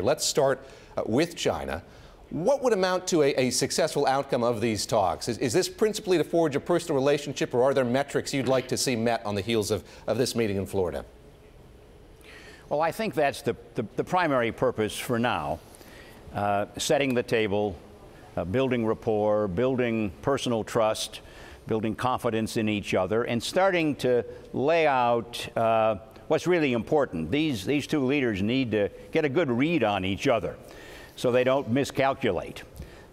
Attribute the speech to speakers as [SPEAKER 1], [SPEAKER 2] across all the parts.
[SPEAKER 1] Let's start with China. What would amount to a successful outcome of these talks? Is this principally to forge a personal relationship, or are there metrics you'd like to see met on the heels of this meeting in Florida?
[SPEAKER 2] Well, I think that's the primary purpose for now, setting the table, building rapport, building personal trust, building confidence in each other, and starting to lay out what's really important. These two leaders need to get a good read on each other so they don't miscalculate.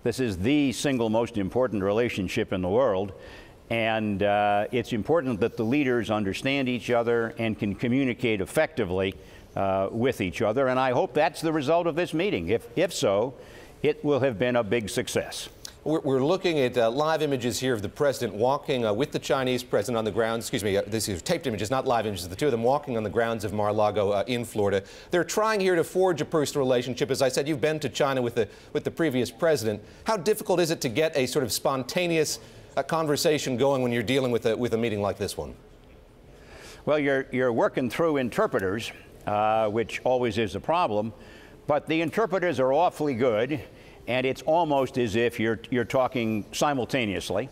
[SPEAKER 2] This is the single most important relationship in the world, and it's important that the leaders understand each other and can communicate effectively with each other, and I hope that's the result of this meeting. If so, it will have been a big success.
[SPEAKER 1] We're looking at live images here of the president walking with the Chinese president on the grounds. Excuse me, this is taped images, not live images. The two of them walking on the grounds of Mar-a-Lago in Florida. They're trying here to forge a personal relationship. As I said, you've been to China with the previous president. How difficult is it to get a sort of spontaneous conversation going when you're dealing with a meeting like this one?
[SPEAKER 2] Well, you're working through interpreters, which always is a problem, but the interpreters are awfully good. And it's almost as if you're talking simultaneously.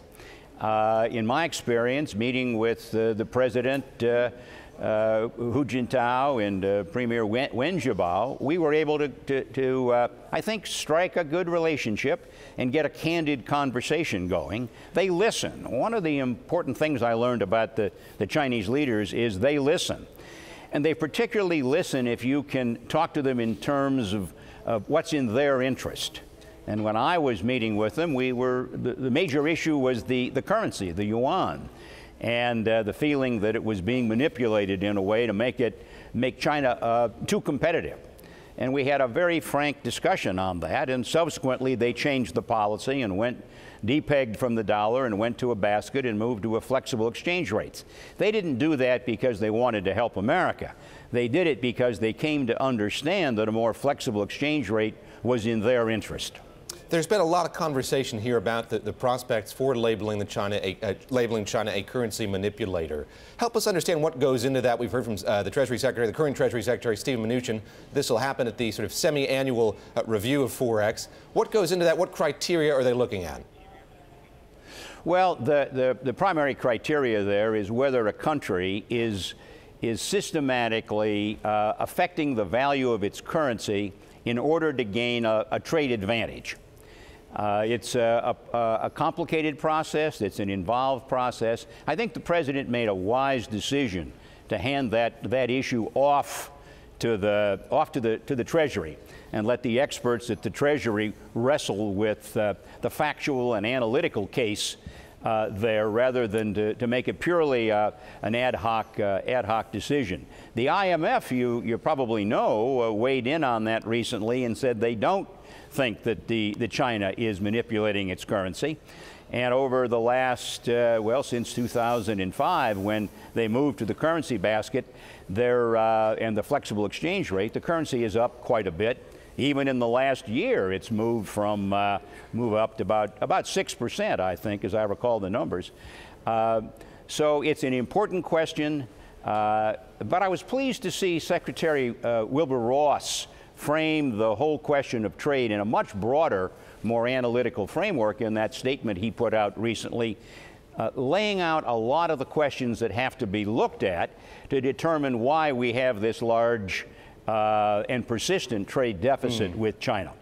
[SPEAKER 2] In my experience, meeting with the President, Hu Jintao, and Premier Wen Jiabao, we were able to I think, strike a good relationship and get a candid conversation going. They listen. One of the important things I learned about the Chinese leaders is they listen. And they particularly listen if you can talk to them in terms of what's in their interest. And when I was meeting with them, the major issue was the currency, the yuan, and the feeling that it was being manipulated in a way to make China too competitive. And we had a very frank discussion on that, and subsequently they changed the policy and went depegged from the dollar and went to a basket and moved to a flexible exchange rates. They didn't do that because they wanted to help America. They did it because they came to understand that a more flexible exchange rate was in their interest.
[SPEAKER 1] There's been a lot of conversation here about the prospects for labeling China a currency manipulator. Help us understand what goes into that. We've heard from the Treasury Secretary, the current Treasury Secretary, Steven Mnuchin. This will happen at the sort of semi-annual review of Forex. What goes into that? What criteria are they looking at?
[SPEAKER 2] Well, the primary criteria there is whether a country is systematically affecting the value of its currency in order to gain a trade advantage. It's a complicated process. It's an involved process. I think the president made a wise decision to hand that issue off to the Treasury and let the experts at the Treasury wrestle with the factual and analytical case there, rather than to make it purely an ad hoc decision. The IMF, you probably know, weighed in on that recently and said they don't think that the China is manipulating its currency. And over the last, well, since 2005, when they moved to the currency basket, and the flexible exchange rate, the currency is up quite a bit. Even in the last year, it's moved from up to about 6%, I think, as I recall the numbers. So it's an important question, but I was pleased to see Secretary Wilbur Ross frame the whole question of trade in a much broader, more analytical framework in that statement he put out recently, laying out a lot of the questions that have to be looked at to determine why we have this large and persistent trade deficit with China.